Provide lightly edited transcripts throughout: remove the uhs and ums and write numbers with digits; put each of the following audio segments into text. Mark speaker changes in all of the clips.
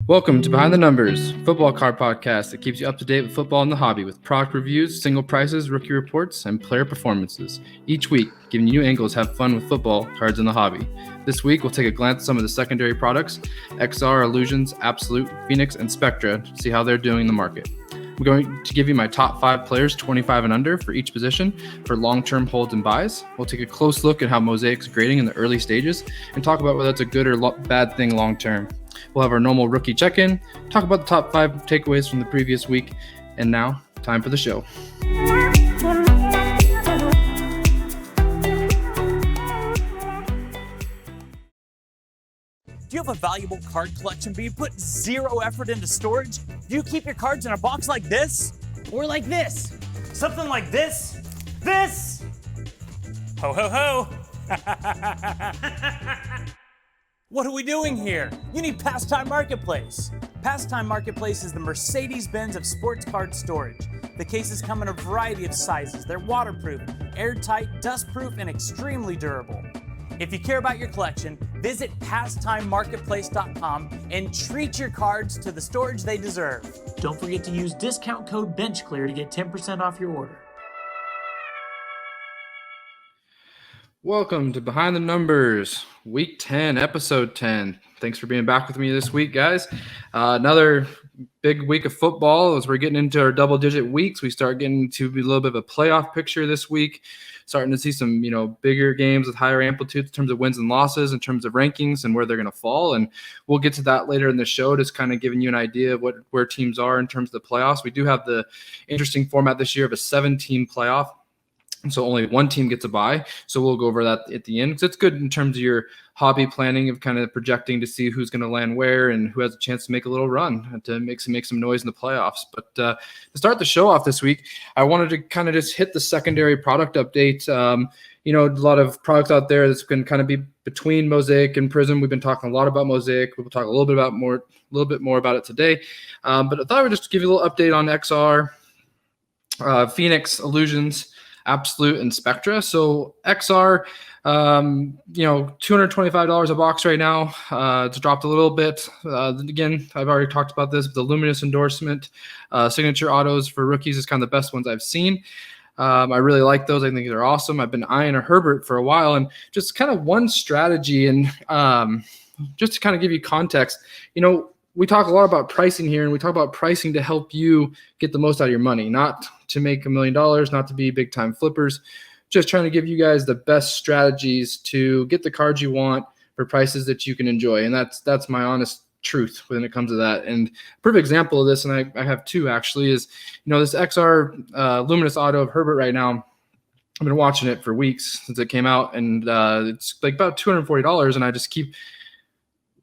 Speaker 1: Welcome to Behind the Numbers, football card podcast that keeps you up to date with football and the hobby with product reviews, single prices, rookie reports, and player performances. Each week, giving you new angles have fun with football cards in the hobby. This week, we'll take a glance at some of the secondary products, XR, Illusions, Absolute, Phoenix, and Spectra to see how they're doing in the market. I'm going to give you my top 5 players 25 and under for each position for long-term holds and buys. We'll take a close look at how Mosaic's grading in the early stages and talk about whether that's a good or bad thing long-term. We'll have our normal rookie check-in, talk about the top 5 takeaways from the previous week, and now, time for the show.
Speaker 2: Do you have a valuable card collection but you put zero effort into storage? Do you keep your cards in a box like this?
Speaker 3: Or like this?
Speaker 2: Something like this? This? Ho, ho, ho! What are we doing here? You need Pastime Marketplace. Pastime Marketplace is the Mercedes-Benz of sports card storage. The cases come in a variety of sizes. They're waterproof, airtight, dustproof, and extremely durable. If you care about your collection, visit PastimeMarketplace.com and treat your cards to the storage they deserve.
Speaker 3: Don't forget to use discount code BENCHCLEAR to get 10% off your order.
Speaker 1: Welcome to Behind the Numbers, Week 10, Episode 10. Thanks for being back with me this week, guys. Another big week of football. As we're getting into our double-digit weeks, we start getting to a little bit of a playoff picture this week. Starting to see some, bigger games with higher amplitude in terms of wins and losses, in terms of rankings and where they're going to fall. And we'll get to that later in the show, just kind of giving you an idea of where teams are in terms of the playoffs. We do have the interesting format this year of a 7-team playoff. So only one team gets a bye. So we'll go over that at the end. So it's good in terms of your hobby planning of kind of projecting to see who's going to land where and who has a chance to make a little run and to make some noise in the playoffs. But to start the show off this week, I wanted to kind of just hit the secondary product update. A lot of products out there that's going to kind of be between Mosaic and Prism. We've been talking a lot about Mosaic. We'll talk a little bit more about it today. But I thought I would just give you a little update on XR, Phoenix, Illusions, Absolute, and Spectra. So XR, $225 a box right now. It's dropped a little bit. Again, I've already talked about this. The Luminous endorsement, signature autos for rookies is kind of the best ones I've seen. I really like those. I think they're awesome. I've been eyeing a Herbert for a while, and just kind of one strategy, and just to kind of give you context, we talk a lot about pricing here, and we talk about pricing to help you get the most out of your money, not to make $1 million, not to be big time flippers, just trying to give you guys the best strategies to get the cards you want for prices that you can enjoy. And that's my honest truth when it comes to that. And a perfect example of this, and I have two actually, is, this XR Luminous Auto of Herbert right now. I've been watching it for weeks since it came out, and it's like about $240, and I just keep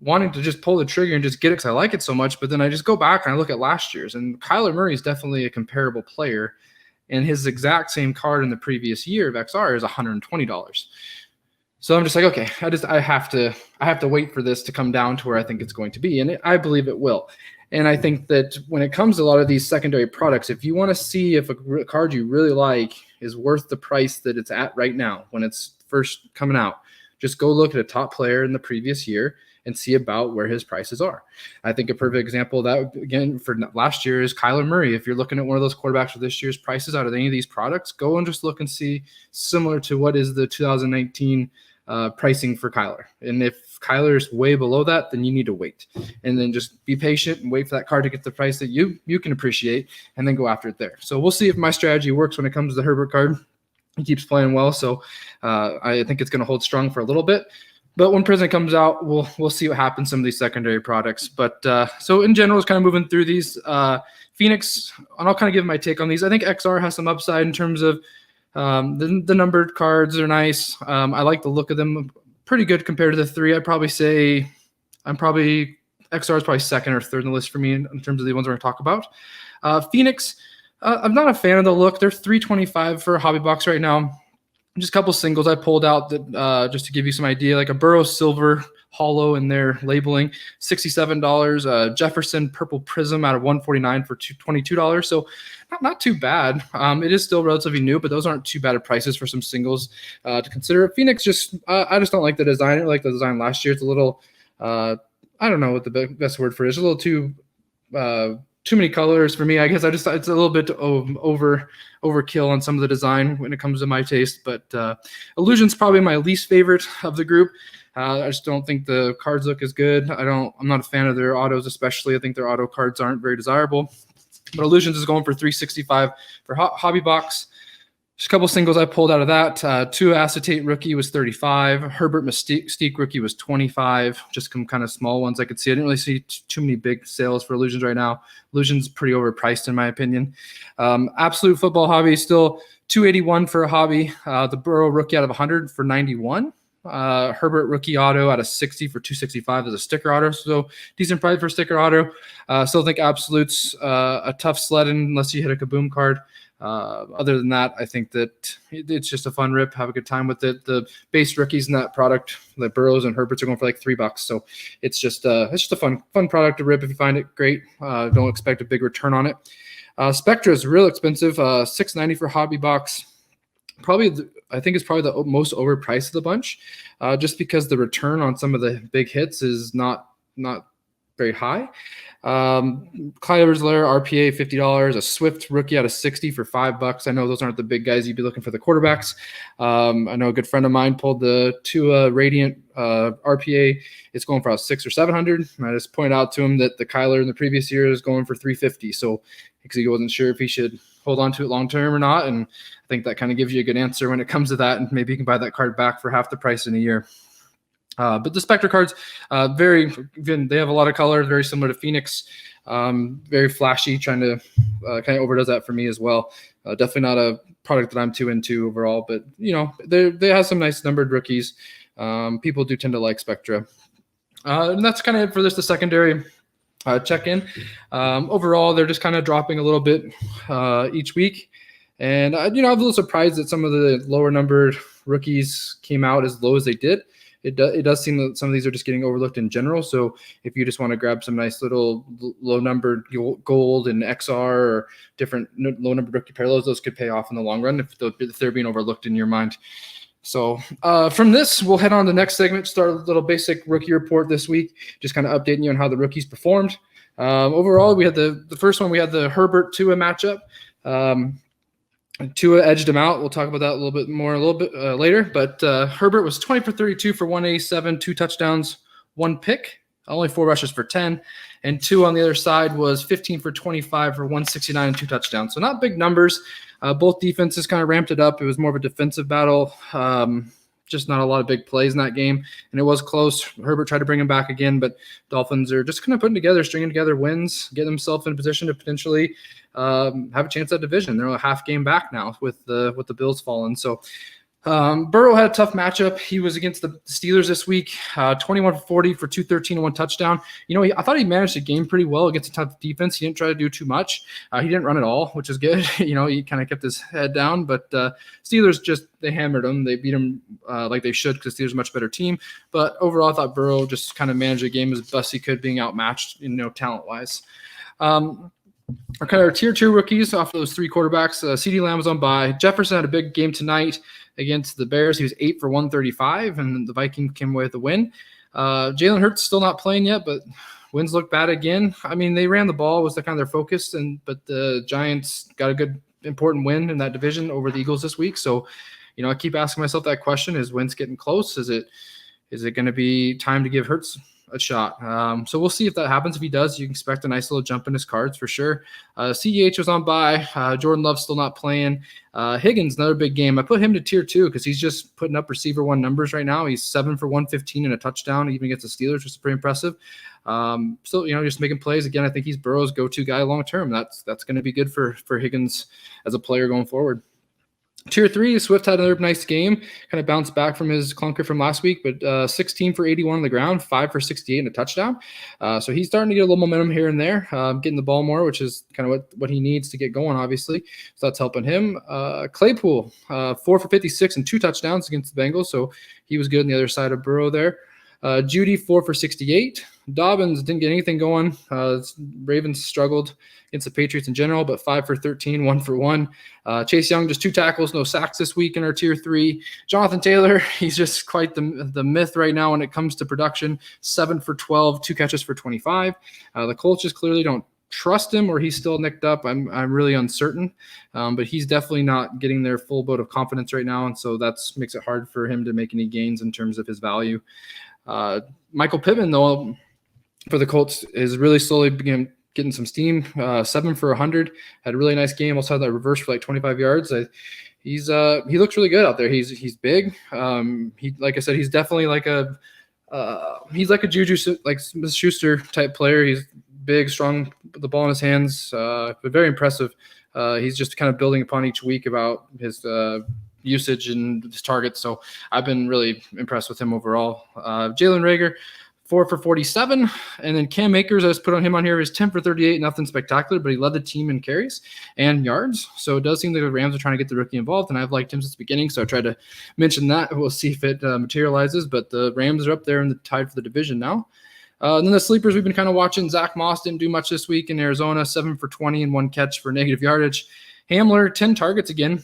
Speaker 1: wanting to just pull the trigger and just get it because I like it so much. But then I just go back and I look at last year's, and Kyler Murray is definitely a comparable player, and his exact same card in the previous year of XR is $120. So I'm just like, okay, I have to wait for this to come down to where I think it's going to be, and I believe it will. And I think that when it comes to a lot of these secondary products, if you want to see if a card you really like is worth the price that it's at right now when it's first coming out, just go look at a top player in the previous year and see about where his prices are. I think a perfect example of that, again, for last year is Kyler Murray. If you're looking at one of those quarterbacks for this year's prices out of any of these products, go and just look and see similar to what is the 2019 pricing for Kyler. And if Kyler is way below that, then you need to wait. And then just be patient and wait for that card to get the price that you can appreciate, and then go after it there. So we'll see if my strategy works when it comes to the Herbert card. He keeps playing well, so I think it's going to hold strong for a little bit. But when Prism comes out, we'll see what happens some of these secondary products. But so in general, it's kind of moving through these. Phoenix, and I'll kind of give my take on these. I think XR has some upside in terms of the numbered cards are nice. I like the look of them, pretty good compared to the 3. I'd probably say XR is probably second or third in the list for me in terms of the ones we're going to talk about. Phoenix, I'm not a fan of the look. They're $325 for a hobby box right now. Just a couple singles I pulled out that just to give you some idea, like a Burrow Silver Hollow in their labeling, $67. Jefferson Purple Prism out of $149 for $22. So not too bad. It is still relatively new, but those aren't too bad of prices for some singles to consider. Phoenix I just don't like the design. I like the design last year. It's a little I don't know what the best word for it is. A little too many colors for me. I guess it's a little bit overkill on some of the design when it comes to my taste. But Illusion's probably my least favorite of the group. I just don't think the cards look as good. I'm not a fan of their autos, especially. I think their auto cards aren't very desirable. But Illusions is going for $365 for Hobby Box. Just a couple singles I pulled out of that. Tua Acetate rookie was $35. Herbert Mystique rookie was $25. Just some kind of small ones I could see. I didn't really see too many big sales for Illusions right now. Illusions pretty overpriced in my opinion. Absolute Football Hobby still $281 for a hobby. The Burrow rookie out of 100 for $91. Herbert rookie auto out of 60 for $265 as a sticker auto. So decent price for sticker auto. Still think Absolute's a tough sled unless you hit a Kaboom card. Other than that, I think that it's just a fun rip. Have a good time with it. The base rookies in that product, the Burrows and Herberts, are going for like $3. So it's just a fun product to rip. If you find it, great. Don't expect a big return on it. Spectra is real expensive. $690 for Hobby Box. I think it's probably the most overpriced of the bunch, just because the return on some of the big hits is not very high. Clyde's Lair RPA $50, a Swift rookie out of 60 for $5. I know those aren't the big guys you'd be looking for the quarterbacks. I know a good friend of mine pulled the Tua Radiant RPA. It's going for about $600 or $700. And I just pointed out to him that the Kyler in the previous year is going for $350. So because he wasn't sure if he should hold on to it long term or not, and I think that kind of gives you a good answer when it comes to that. And maybe you can buy that card back for half the price in a year. But the Spectre cards, they have a lot of color, very similar to Phoenix, very flashy, trying to kind of overdoes that for me as well. Definitely not a product that I'm too into overall, but they have some nice numbered rookies. People do tend to like Spectra. And that's kind of it for the secondary check-in. Overall, they're just kind of dropping a little bit each week. And, I'm a little surprised that some of the lower numbered rookies came out as low as they did. It does seem that some of these are just getting overlooked in general. So if you just want to grab some nice little low-numbered gold and XR or different low-numbered rookie parallels, those could pay off in the long run if they're being overlooked in your mind. So from this, we'll head on to the next segment, start a little basic rookie report this week, just kind of updating you on how the rookies performed. Overall, we had the first one, we had the Herbert Tua matchup. Tua edged him out. We'll talk about that a little bit later. But Herbert was 20 for 32 for 187, 2 touchdowns, 1 pick, only 4 rushes for 10. And Tua on the other side was 15 for 25 for 169 and 2 touchdowns. So not big numbers. Both defenses kind of ramped it up. It was more of a defensive battle. Just not a lot of big plays in that game. And it was close. Herbert tried to bring him back again, but Dolphins are just kind of stringing together wins, get themselves in a position to potentially have a chance at division. They're a half game back now with the Bills falling. So Burrow had a tough matchup. He was against the Steelers this week, 21 for 40 for 213 and 1 touchdown. I thought he managed the game pretty well against a tough defense. He didn't try to do too much. He didn't run at all, which is good. He kind of kept his head down, but Steelers they hammered him. They beat him like they should because Steelers are a much better team. But overall, I thought Burrow just kind of managed the game as best he could, being outmatched, talent-wise. Our tier 2 rookies off those 3 quarterbacks. CeeDee Lamb was on bye. Jefferson had a big game tonight against the Bears. He was 8 for 135, and the Vikings came away with the win. Jalen Hurts still not playing yet, but wins look bad again. I mean, they ran the ball, was the kind of their focus, but the Giants got a good, important win in that division over the Eagles this week. So, I keep asking myself that question: is Wentz getting close? Is it going to be time to give Hurts a shot? So we'll see if that happens. If he does, you can expect a nice little jump in his cards for sure. CEH was on bye. Jordan Love's still not playing. Higgins, another big game. I put him to tier 2 because he's just putting up receiver 1 numbers right now. He's 7 for 115 and a touchdown, even against the Steelers, which is pretty impressive. So just making plays. Again, I think he's Burrow's go-to guy long term. That's going to be good for Higgins as a player going forward. Tier 3, Swift had another nice game, kind of bounced back from his clunker from last week, but 16 for 81 on the ground, 5 for 68 and a touchdown. So he's starting to get a little momentum here and there, getting the ball more, which is kind of what he needs to get going, obviously. So that's helping him. Claypool, 4 for 56 and 2 touchdowns against the Bengals, so he was good on the other side of Burrow there. Judy, 4 for 68. Dobbins didn't get anything going. Ravens struggled against the Patriots in general, but 5 for 13, 1 for 1. Chase Young, just 2 tackles, no sacks this week in our tier 3. Jonathan Taylor, he's just quite the myth right now when it comes to production. 7 for 12, 2 catches for 25. The Colts just clearly don't trust him, or he's still nicked up. I'm really uncertain, but he's definitely not getting their full boat of confidence right now, and so that makes it hard for him to make any gains in terms of his value. Michael Pittman, though, for the Colts is really slowly beginning getting some steam. 7 for 100, had a really nice game. Also had that reverse for like 25 yards. He looks really good out there. He's big. Like I said, he's definitely like he's like a Juju, like Schuster type player. He's big, strong, with the ball in his hands, but very impressive. He's just kind of building upon each week about his usage and his targets. So I've been really impressed with him overall. Jalen Reagor, 4 for 47. And then Cam Akers, I just put on him on here, is 10 for 38, nothing spectacular, but he led the team in carries and yards. So it does seem like the Rams are trying to get the rookie involved, and I've liked him since the beginning. So I tried to mention that. We'll see if it materializes, but the Rams are up there in the tied for the division now. And then the sleepers we've been kind of watching. Zach Moss didn't do much this week in Arizona, 7 for 20 and 1 catch for negative yardage. Hamler, 10 targets again.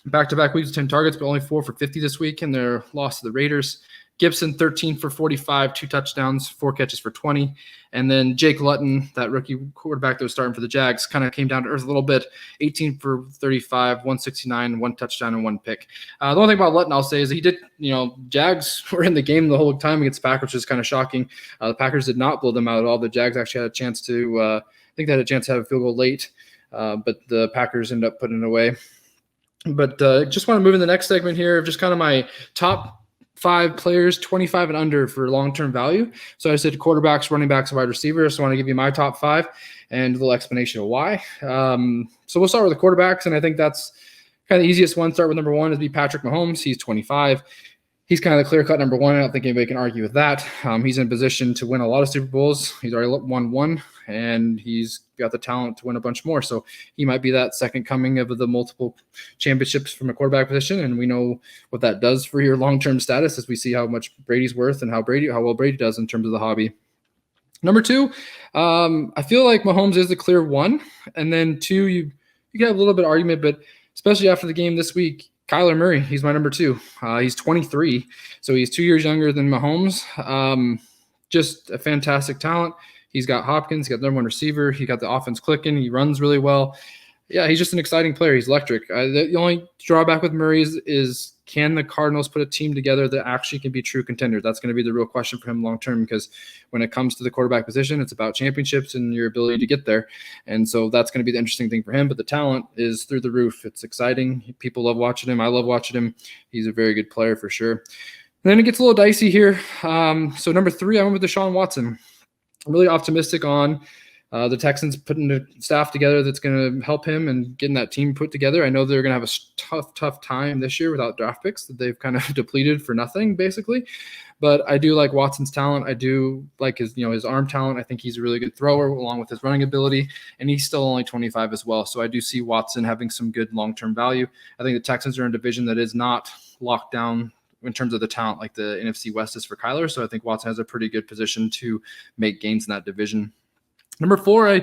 Speaker 1: Back-to-back weeks, 10 targets, but only 4 for 50 this week in their loss to the Raiders. Gibson, 13 for 45, 2 touchdowns, 4 catches for 20. And then Jake Luton, that rookie quarterback that was starting for the Jags, kind of came down to earth a little bit. 18 for 35, 169, 1 touchdown, and 1 pick. The only thing about Luton I'll say is he did, Jags were in the game the whole time against the Packers, which is kind of shocking. The Packers did not blow them out at all. The Jags actually had a chance to, I think they had a chance to have a field goal late, but the Packers ended up putting it away. But just want to move in the next segment here of just kind of my top 5 players, 25 and under for long-term value. So I said quarterbacks, running backs, and wide receivers. So I want to give you my top 5 and a little explanation of why. So we'll start with the quarterbacks, and I think that's kind of the easiest one. Start with number 1 is be Patrick Mahomes. He's 25. He's kind of the clear-cut number 1. I don't think anybody can argue with that. He's in position to win a lot of Super Bowls. He's already won 1, and he's got the talent to win a bunch more. So he might be that second coming of the multiple championships from a quarterback position, and we know what that does for your long-term status as we see how much Brady's worth and how well Brady does in terms of the hobby. Number 2, I feel like Mahomes is the clear 1, and then 2, you can have a little bit of argument, but especially after the game this week, Kyler Murray, he's my number 2. He's 23, so he's 2 years younger than Mahomes. Just a fantastic talent. He's got Hopkins, he's got the number 1 receiver. He got the offense clicking. He runs really well. Yeah, he's just an exciting player. He's electric. The only drawback with Murray is can the Cardinals put a team together that actually can be true contenders? That's going to be the real question for him long term, because when it comes to the quarterback position, it's about championships and your ability to get there. And so that's going to be the interesting thing for him. But the talent is through the roof. It's exciting. People love watching him. I love watching him. He's a very good player for sure. And then it gets a little dicey here. So number 3, I went with Deshaun Watson. I'm really optimistic on the Texans putting the staff together that's going to help him and getting that team put together. I know they're going to have a tough time this year without draft picks that they've kind of depleted for nothing, basically. But I do like Watson's talent. I do like his arm talent. I think he's a really good thrower along with his running ability, and he's still only 25 as well. So I do see Watson having some good long-term value. I think the Texans are in a division that is not locked down in terms of the talent like the NFC West is for Kyler. So I think Watson has a pretty good position to make gains in that division. Number 4, I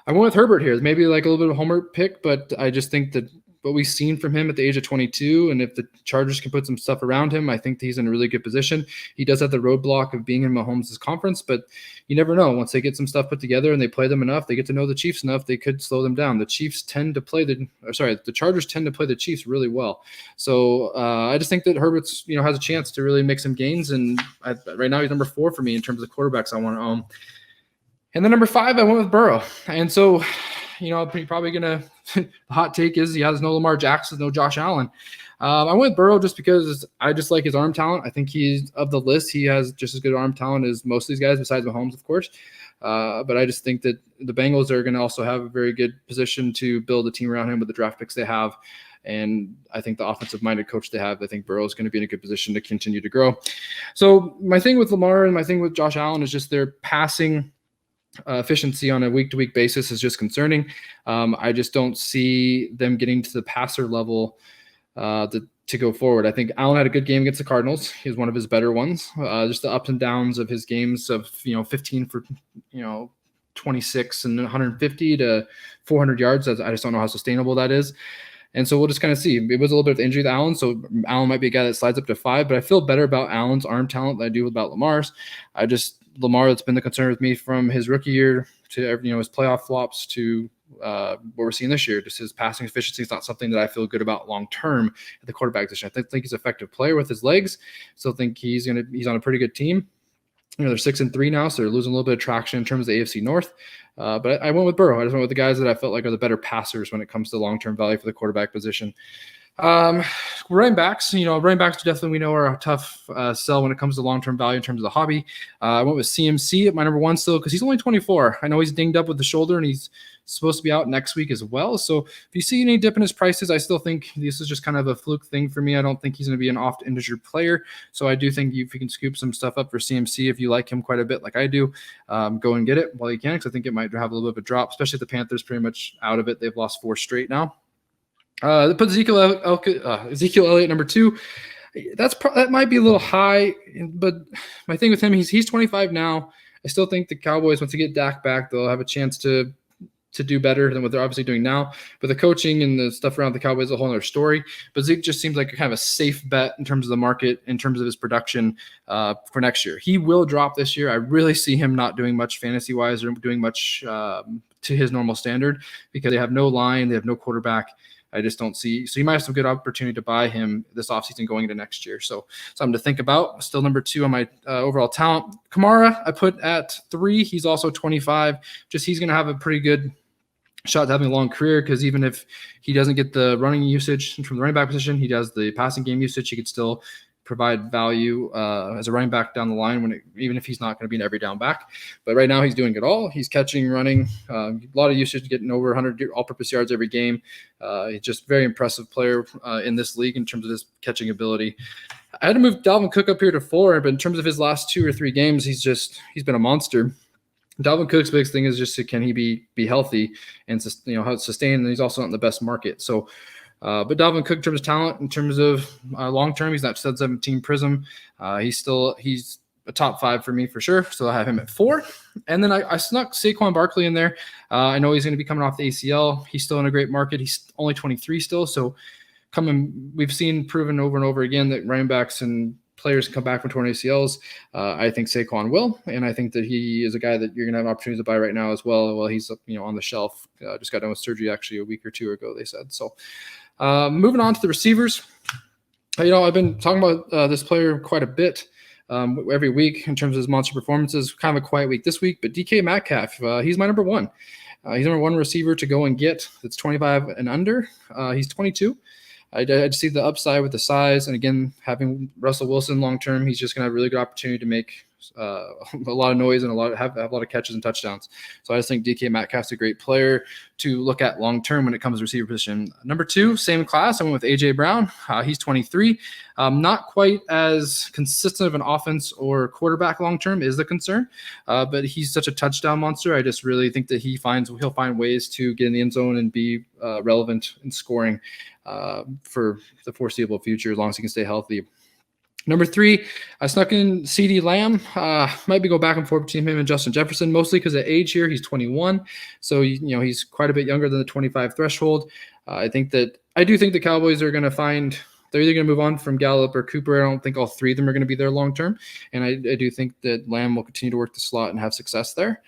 Speaker 1: went with Herbert here. Maybe like a little bit of a homer pick, but I just think that what we've seen from him at the age of 22, and if the Chargers can put some stuff around him, I think that he's in a really good position. He does have the roadblock of being in Mahomes' conference, but you never know. Once they get some stuff put together and they play them enough, they get to know the Chiefs enough, they could slow them down. The Chargers tend to play the Chiefs really well. So I just think that Herbert's has a chance to really make some gains, and right now he's number 4 for me in terms of quarterbacks I want to own. And then number 5, I went with Burrow. And so, probably going to – the hot take is he has no Lamar Jackson, no Josh Allen. I went with Burrow just because I just like his arm talent. I think he's – of the list, he has just as good arm talent as most of these guys besides Mahomes, of course. But I just think that the Bengals are going to also have a very good position to build a team around him with the draft picks they have. And I think the offensive-minded coach they have, I think Burrow is going to be in a good position to continue to grow. So my thing with Lamar and my thing with Josh Allen is just their passing – efficiency on a week-to-week basis is just concerning. I just don't see them getting to the passer level to to go forward. I think Allen had a good game against the Cardinals. He was one of his better ones. Just the ups and downs of his games of 15 for 26 and 150 to 400 yards. I just don't know how sustainable that is. And so we'll just kind of see. It was a little bit of injury to Allen, so Allen might be a guy that slides up to 5, but I feel better about Allen's arm talent than I do about Lamar's. Lamar, that's been the concern with me from his rookie year to his playoff flops to what we're seeing this year. Just his passing efficiency is not something that I feel good about long term at the quarterback position. I think he's an effective player with his legs. Still think he's on a pretty good team. They're 6-3 now, so they're losing a little bit of traction in terms of the AFC North. But I went with Burrow. I just went with the guys that I felt like are the better passers when it comes to long-term value for the quarterback position. Running backs, running backs definitely we know are a tough sell when it comes to long-term value in terms of the hobby. I went with CMC at my number 1 still because he's only 24. I know he's dinged up with the shoulder and he's supposed to be out next week as well. So if you see any dip in his prices, I still think this is just kind of a fluke thing for me. I don't think he's going to be an oft-injured player. So I do think if you can scoop some stuff up for CMC, if you like him quite a bit like I do, go and get it while you can because I think it might have a little bit of a drop, especially the Panthers pretty much out of it. They've lost 4 straight now. They put Ezekiel Elliott number 2. That might be a little high, but my thing with him, he's 25 now. I still think the Cowboys, once they get Dak back, they'll have a chance to do better than what they're obviously doing now. But the coaching and the stuff around the Cowboys is a whole other story. But Zeke just seems like a kind of a safe bet in terms of the market, in terms of his production for next year. He will drop this year. I really see him not doing much fantasy-wise or doing much to his normal standard because they have no line, they have no quarterback. I just don't see. So you might have some good opportunity to buy him this offseason going into next year. So something to think about. Still number 2 on my overall talent. Kamara, I put at 3. He's also 25. He's going to have a pretty good shot to having a long career because even if he doesn't get the running usage from the running back position, he does the passing game usage. He could still provide value as a running back down the line even if he's not going to be an every down back. But right now he's doing it all. He's catching, running, a lot of usage, getting over 100 all-purpose yards every game. He's just a very impressive player in this league in terms of his catching ability. I had to move Dalvin Cook up here to 4, but in terms of his last 2 or 3 games, he's been a monster. Dalvin Cook's biggest thing is just can he be healthy and how it's sustained, and he's also not in the best market. So but Dalvin Cook, in terms of talent, in terms of long-term, he's not stud 17 prism. He's a top 5 for me for sure. So I have him at 4. And then I snuck Saquon Barkley in there. I know he's going to be coming off the ACL. He's still in a great market. He's only 23 still. So we've seen proven over and over again that running backs and players come back from torn ACLs. I think Saquon will, and I think that he is a guy that you're going to have opportunities to buy right now as well. While he's on the shelf, just got done with surgery actually a week or 2 ago, they said. So moving on to the receivers, I've been talking about this player quite a bit every week in terms of his monster performances. Kind of a quiet week this week, but DK Metcalf, he's my number 1. He's number 1 receiver to go and get. That's 25 and under. He's 22. I just see the upside with the size, and again, having Russell Wilson long term, he's just going to have a really good opportunity to make a lot of noise and have a lot of catches and touchdowns. So I just think DK Metcalf's a great player to look at long term when it comes to receiver position. Number 2, same class, I went with AJ Brown. He's 23. Not quite as consistent of an offense or quarterback long term is the concern, but he's such a touchdown monster. I just really think that he'll find ways to get in the end zone and be relevant in scoring for the foreseeable future as long as he can stay healthy. Number 3, I snuck in CeeDee Lamb. Might be go back and forth between him and Justin Jefferson, mostly because of age here. He's 21, so he's quite a bit younger than the 25 threshold. I do think the Cowboys are going to find they're either going to move on from Gallup or Cooper. I don't think all 3 of them are going to be there long term, and I do think that Lamb will continue to work the slot and have success there.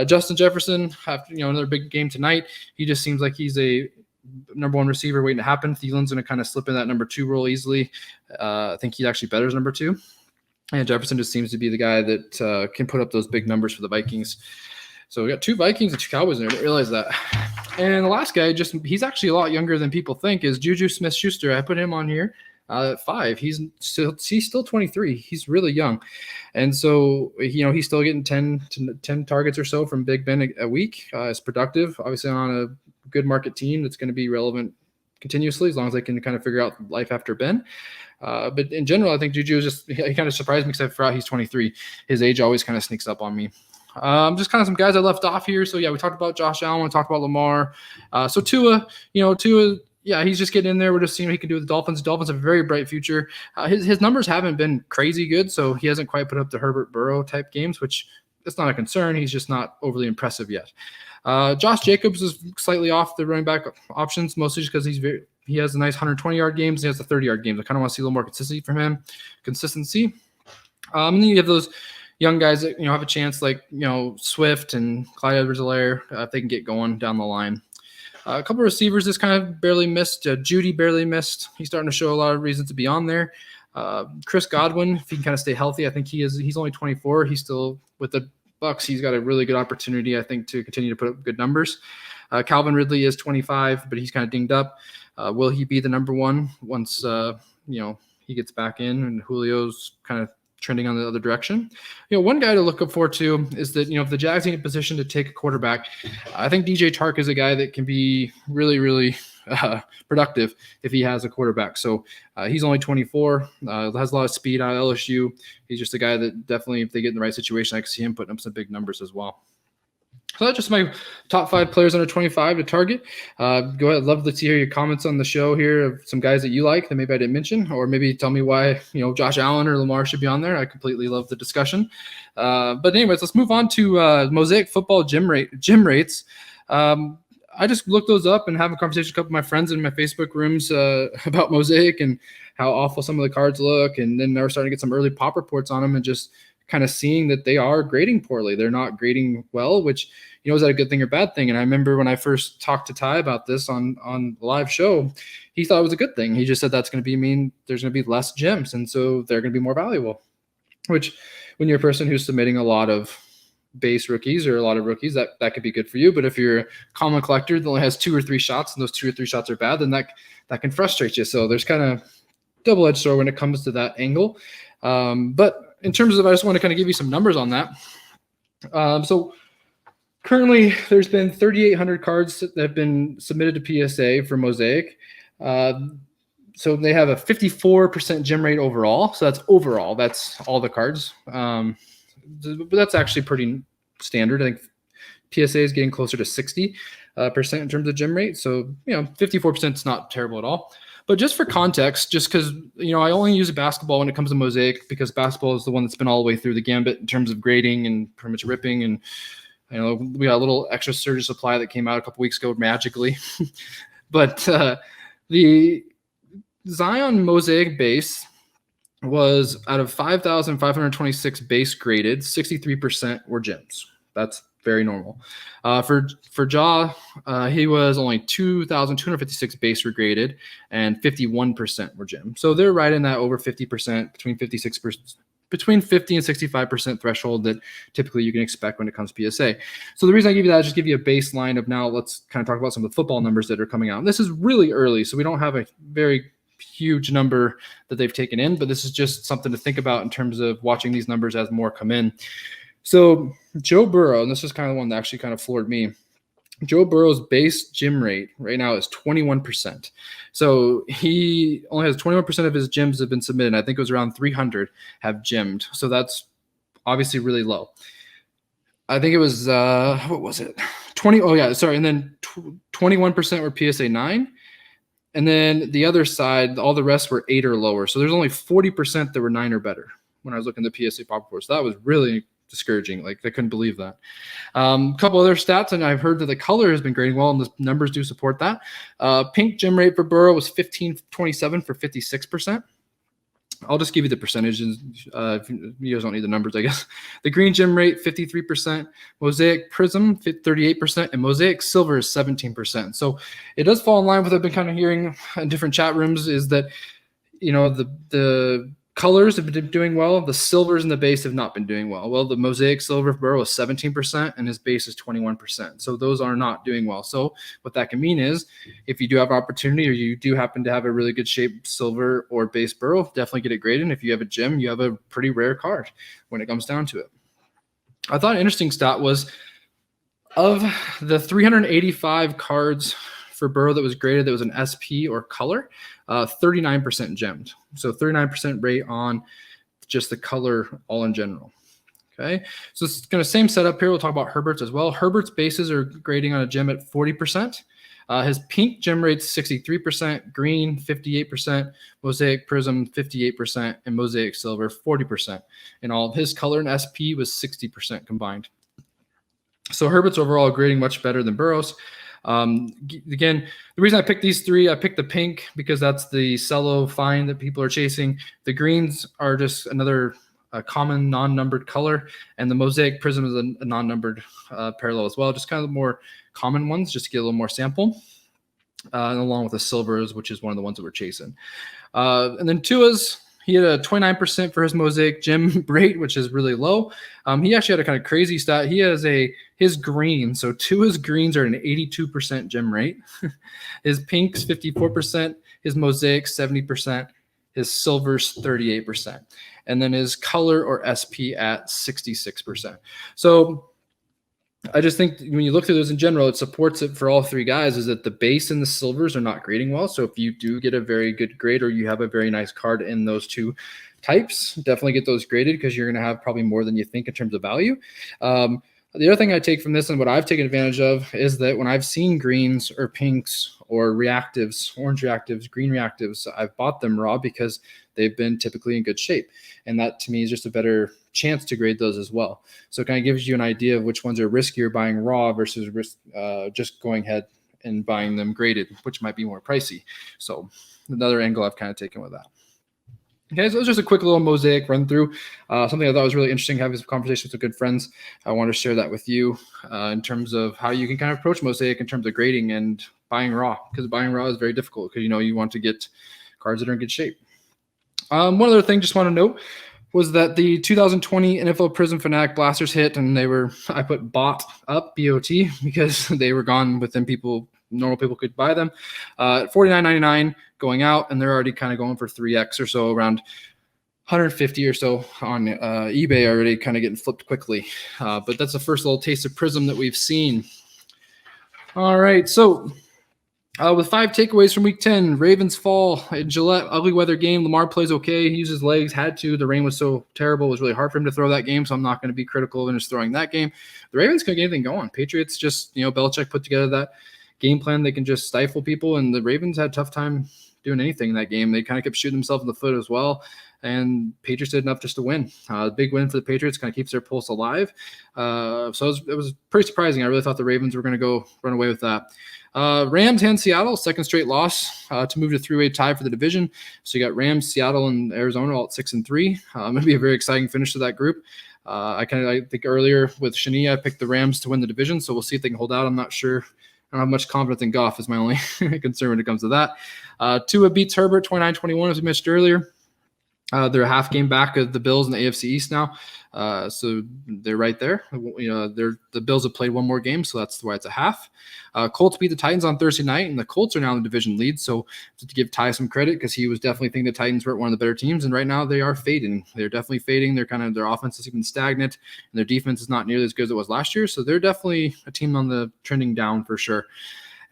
Speaker 1: Justin Jefferson, another big game tonight. He just seems like he's a number 1 receiver waiting to happen. Thielen's going to kind of slip in that number 2 role easily. I think he's actually better as number 2. And Jefferson just seems to be the guy that can put up those big numbers for the Vikings. So we got 2 Vikings and 2 Cowboys in there. I didn't realize that. And the last guy, he's actually a lot younger than people think, is Juju Smith-Schuster. I put him on here at 5. He's still 23. He's really young. And so, he's still getting 10 targets or so from Big Ben a week. It's productive, obviously on a good market team that's going to be relevant continuously as long as they can kind of figure out life after Ben. But in general, I think Juju he kind of surprised me because I forgot he's 23. His age always kind of sneaks up on me. Just kind of some guys I left off here. So yeah, we talked about Josh Allen, we talked about Lamar. So Tua, yeah, he's just getting in there. We're just seeing what he can do with the Dolphins. The Dolphins have a very bright future. His numbers haven't been crazy good, so he hasn't quite put up the Herbert Burrow type games, which it's not a concern. He's just not overly impressive yet. Josh Jacobs is slightly off the running back options, mostly just because he has a nice 120-yard games. He has the 30-yard games. I kind of want to see a little more consistency. And then you have those young guys that have a chance, like Swift and Clyde Edwards-Helaire, if they can get going down the line. A couple of receivers just kind of barely missed. Judy barely missed. He's starting to show a lot of reasons to be on there. Chris Godwin, if he can kind of stay healthy, I think he's only 24. He's still with the Bucs. He's got a really good opportunity, I think, to continue to put up good numbers. Calvin Ridley is 25, but he's kind of dinged up. Will he be the number one once he gets back in and Julio's kind of trending on the other direction? One guy to look up for too is that if the Jags need a position to take a quarterback, I think DJ Chark is a guy that can be really, really productive if he has a quarterback. So he's only 24, has a lot of speed out of LSU. He's just a guy that definitely, if they get in the right situation, I can see him putting up some big numbers as well. So that's just my top 5 players under 25 to target. Go ahead. Love to hear your comments on the show here of some guys that you like that maybe I didn't mention, or maybe tell me why, Josh Allen or Lamar should be on there. I completely love the discussion. But anyways, let's move on to Mosaic football gym rates. I just looked those up and have a conversation with a couple of my friends in my Facebook rooms about Mosaic and how awful some of the cards look. And then they were starting to get some early pop reports on them and just kind of seeing that they are grading poorly. They're not grading well, which, is that a good thing or bad thing? And I remember when I first talked to Ty about this on the live show, he thought it was a good thing. He just said that's going to mean there's going to be less gyms. And so they're going to be more valuable, which when you're a person who's submitting a lot of base rookies or a lot of rookies, that could be good for you. But if you're a common collector that only has 2 or 3 shots and those 2 or 3 shots are bad, then that can frustrate you. So there's kind of double-edged sword when it comes to that angle. But in terms of, I just want to kind of give you some numbers on that. So currently there's been 3,800 cards that have been submitted to PSA for Mosaic. So they have a 54% gem rate overall. So that's overall. That's all the cards. But that's actually pretty standard. I think PSA is getting closer to 60% in terms of gem rate. So, 54% is not terrible at all. But just for context, just because, I only use basketball when it comes to Mosaic because basketball is the one that's been all the way through the gambit in terms of grading and pretty much ripping. And, we got a little extra surge supply that came out a couple weeks ago magically. But the Zion Mosaic base was out of 5,526 base graded, 63% were gems. That's very normal. For Jaw, he was only 2,256 base were graded, and 51% were gems. So they're right in that over 50%, between 50 and 65% threshold that typically you can expect when it comes to PSA. So the reason I give you that is just give you a baseline of now let's kind of talk about some of the football numbers that are coming out. And this is really early, so we don't have a very huge number that they've taken in, but this is just something to think about in terms of watching these numbers as more come in. So Joe Burrow, and this is kind of the one that actually kind of floored me. Joe Burrow's base gym rate right now is 21%. So he only has 21% of his gyms have been submitted. I think it was around 300 have gemmed. So that's obviously really low. I think it was, what was it? 20. Oh yeah. Sorry. And then 21% were PSA 9. And then the other side, all the rest were 8 or lower. So there's only 40% that were 9 or better when I was looking at the PSA pop reports. So that was really discouraging. Like I couldn't believe that. A couple other stats, and I've heard that the color has been grading well, and the numbers do support that. Pink gem rate for Burrow was 1527 for 56%. I'll just give you the percentages. If you guys don't need the numbers, I guess. The green gem rate, 53%. Mosaic Prism, 38%. And Mosaic Silver is 17%. So it does fall in line with what I've been kind of hearing in different chat rooms is that, the colors have been doing well. The silvers and the base have not been doing well. Well, the Mosaic Silver for Burrow is 17%, and his base is 21%. So those are not doing well. So what that can mean is if you do have opportunity or you do happen to have a really good shape silver or base Burrow, definitely get it graded. And if you have a gem, you have a pretty rare card when it comes down to it. I thought an interesting stat was of the 385 cards for Burrow that was graded that was an SP or color, 39% gemmed. So 39% rate on just the color all in general. Okay, so it's kind of same setup here. We'll talk about Herbert's as well. Herbert's bases are grading on a gem at 40%. His pink gem rate's 63%, green 58%, Mosaic Prism 58%, and Mosaic Silver 40%. And all of his color and SP was 60% combined. So Herbert's overall grading much better than Burrow's. Again, the reason I picked these three, I picked the pink because that's the cello fine that people are chasing. The greens are just another common non-numbered color, and the Mosaic Prism is a non-numbered parallel as well, just kind of the more common ones, just to get a little more sample, and along with the silvers, which is one of the ones that we're chasing. And then Tua's, he had a 29% for his Mosaic gem rate, which is really low. He actually had a kind of crazy stat. He has his green, so Tua's greens are an 82% gem rate. His pinks 54%, his Mosaic 70%, his silvers 38%, and then his color or SP at 66%. So I just think when you look through those in general, it supports it for all three guys, is that the base and the silvers are not grading well. So if you do get a very good grade or you have a very nice card in those two types, definitely get those graded because you're going to have probably more than you think in terms of value. The other thing I take from this and what I've taken advantage of is that when I've seen greens or pinks or reactives, orange reactives, green reactives, I've bought them raw because they've been typically in good shape. And that to me is just a better chance to grade those as well. So it kind of gives you an idea of which ones are riskier buying raw versus just going ahead and buying them graded, which might be more pricey. So another angle I've kind of taken with that. Okay, so it was just a quick little Mosaic run through. Something I thought was really interesting, having some conversations with good friends. I want to share that with you in terms of how you can kind of approach Mosaic in terms of grading and buying raw, because buying raw is very difficult because, you want to get cards that are in good shape. One other thing just want to note was that the 2020 NFL Prism Fanatic Blasters hit, and I put bought up, B-O-T, because they were gone within normal people could buy them at $49.99 going out, and they're already kind of going for 3x or so, around 150 or so on eBay already, kind of getting flipped quickly. But that's the first little taste of Prism that we've seen. All right, so with 5 takeaways from Week 10, Ravens fall in Gillette, ugly weather game. Lamar plays okay. He used his legs, had to. The rain was so terrible. It was really hard for him to throw that game, so I'm not going to be critical of him just throwing that game. The Ravens couldn't get anything going. Patriots just, Belichick put together that game plan. They can just stifle people, and the Ravens had a tough time doing anything in that game. They kind of kept shooting themselves in the foot as well, and Patriots did enough just to win. Big win for the Patriots, kind of keeps their pulse alive. So it was pretty surprising. I really thought the Ravens were going to go run away with that. Rams and Seattle, second straight loss to move to 3-way tie for the division. So you got Rams, Seattle, and Arizona all at 6-3. Going to be a very exciting finish to that group. I think earlier with Shania, I picked the Rams to win the division, so we'll see if they can hold out. I'm not sure. I don't have much confidence in Goff is my only concern when it comes to that. Tua beats Herbert 29-21, as we mentioned earlier. They're a half game back of the Bills in the AFC East now. So they're right there. The Bills have played one more game, so that's why it's a half. Colts beat the Titans on Thursday night, and the Colts are now in the division lead. So to give Ty some credit, because he was definitely thinking the Titans were one of the better teams, and right now they are fading. They're definitely fading. Their offense is even stagnant, and their defense is not nearly as good as it was last year. So they're definitely a team on the trending down for sure.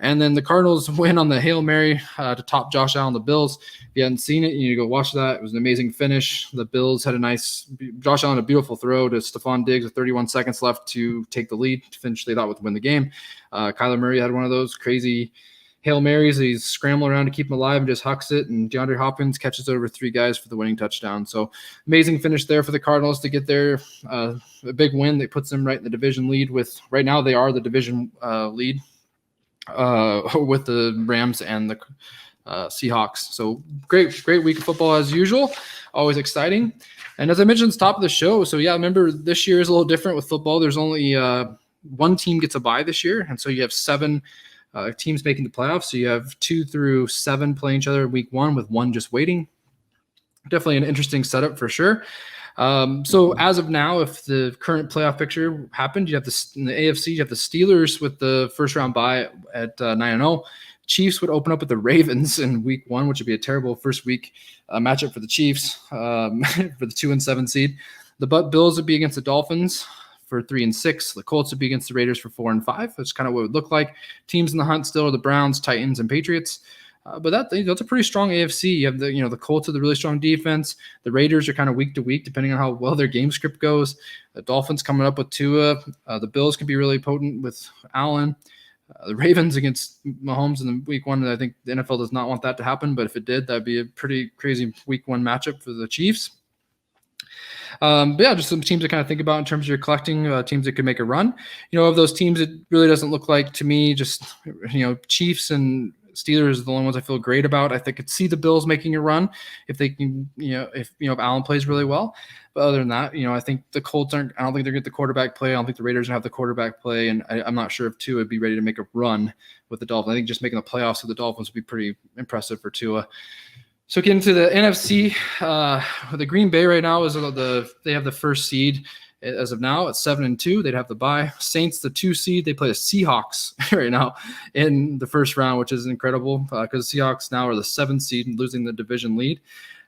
Speaker 1: And then the Cardinals win on the Hail Mary to top Josh Allen, the Bills. If you hadn't seen it, you need to go watch that. It was an amazing finish. The Bills had Josh Allen, a beautiful throw to Stephon Diggs with 31 seconds left to take the lead to finish, they thought, would win the game. Kyler Murray had one of those crazy Hail Marys. He's scrambling around to keep him alive and just hucks it. And DeAndre Hopkins catches over 3 guys for the winning touchdown. So amazing finish there for the Cardinals to get their a big win that puts them right in the division lead with, right now they are the division lead. With the Rams and the Seahawks. So great week of football as usual. Always exciting. And as I mentioned at the top of the show, so yeah, remember this year is a little different with football. There's only one team gets a bye this year. And so you have 7 teams making the playoffs. So you have 2 through 7 playing each other week 1 with 1 just waiting. Definitely an interesting setup for sure. So as of now, if the current playoff picture happened, you have in the AFC, you have the Steelers with the first round bye at 9-0. Chiefs would open up with the Ravens in week 1, which would be a terrible first week matchup for the Chiefs for the 2-7 seed. The Bills would be against the Dolphins for 3-6. The Colts would be against the Raiders for 4-5. That's kind of what it would look like. Teams in the hunt still are the Browns, Titans, and Patriots. But that's a pretty strong AFC. You have the Colts with a really strong defense. The Raiders are kind of week to week, depending on how well their game script goes. The Dolphins coming up with Tua. The Bills can be really potent with Allen. The Ravens against Mahomes in week 1. I think the NFL does not want that to happen, but if it did, that'd be a pretty crazy week 1 matchup for the Chiefs. But yeah, just some teams to kind of think about in terms of your collecting teams that could make a run. Of those teams, it really doesn't look like to me just Chiefs and Steelers are the only ones I feel great about. I think I could see the Bills making a run if they can, if Allen plays really well. But other than that, I think the Colts I don't think they're going to get the quarterback play. I don't think the Raiders have the quarterback play. And I'm not sure if Tua would be ready to make a run with the Dolphins. I think just making the playoffs with the Dolphins would be pretty impressive for Tua. So getting to the NFC, the Green Bay right now they have the first seed as of now at 7-2. They'd have the bye. Saints, the 2 seed, they play the Seahawks right now in the first round, which is incredible because the Seahawks now are the 7th seed and losing the division lead.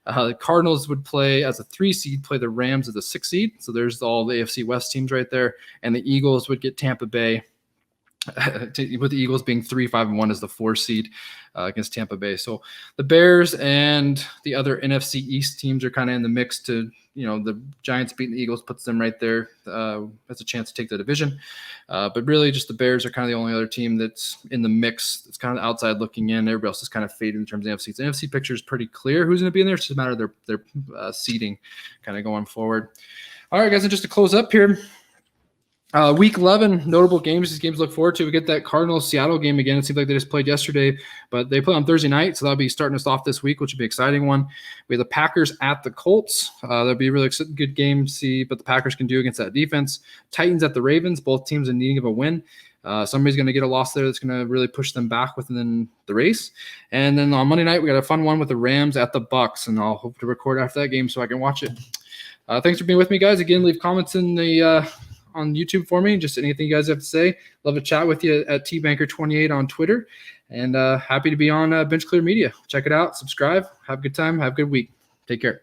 Speaker 1: The Cardinals would play as a 3 seed, play the Rams as the 6 seed. So there's all the AFC West teams right there. And the Eagles would get Tampa Bay. With the Eagles being 3-5-1 as the 4 seed against Tampa Bay. So the Bears and the other NFC East teams are kind of in the mix to, the Giants beating the Eagles puts them right there. That's a chance to take the division. But really just the Bears are kind of the only other team that's in the mix. It's kind of outside looking in. Everybody else is kind of faded in terms of NFC. The NFC picture is pretty clear who's going to be in there. It's just a matter of their seeding kind of going forward. All right, guys, and just to close up here, Week 11, notable games. These games to look forward to. We get that Cardinals-Seattle game again. It seems like they just played yesterday, but they play on Thursday night, so that'll be starting us off this week, which will be an exciting one. We have the Packers at the Colts. That'll be a really good game to see what the Packers can do against that defense. Titans at the Ravens. Both teams in need of a win. Somebody's going to get a loss there that's going to really push them back within the race. And then on Monday night, we got a fun one with the Rams at the Bucks, and I'll hope to record after that game so I can watch it. Thanks for being with me, guys. Again, leave comments in the on YouTube for me. Just anything you guys have to say. Love to chat with you at tbanker28 on Twitter. And happy to be on Bench Clear Media. Check it out. Subscribe. Have a good time. Have a good week. Take care.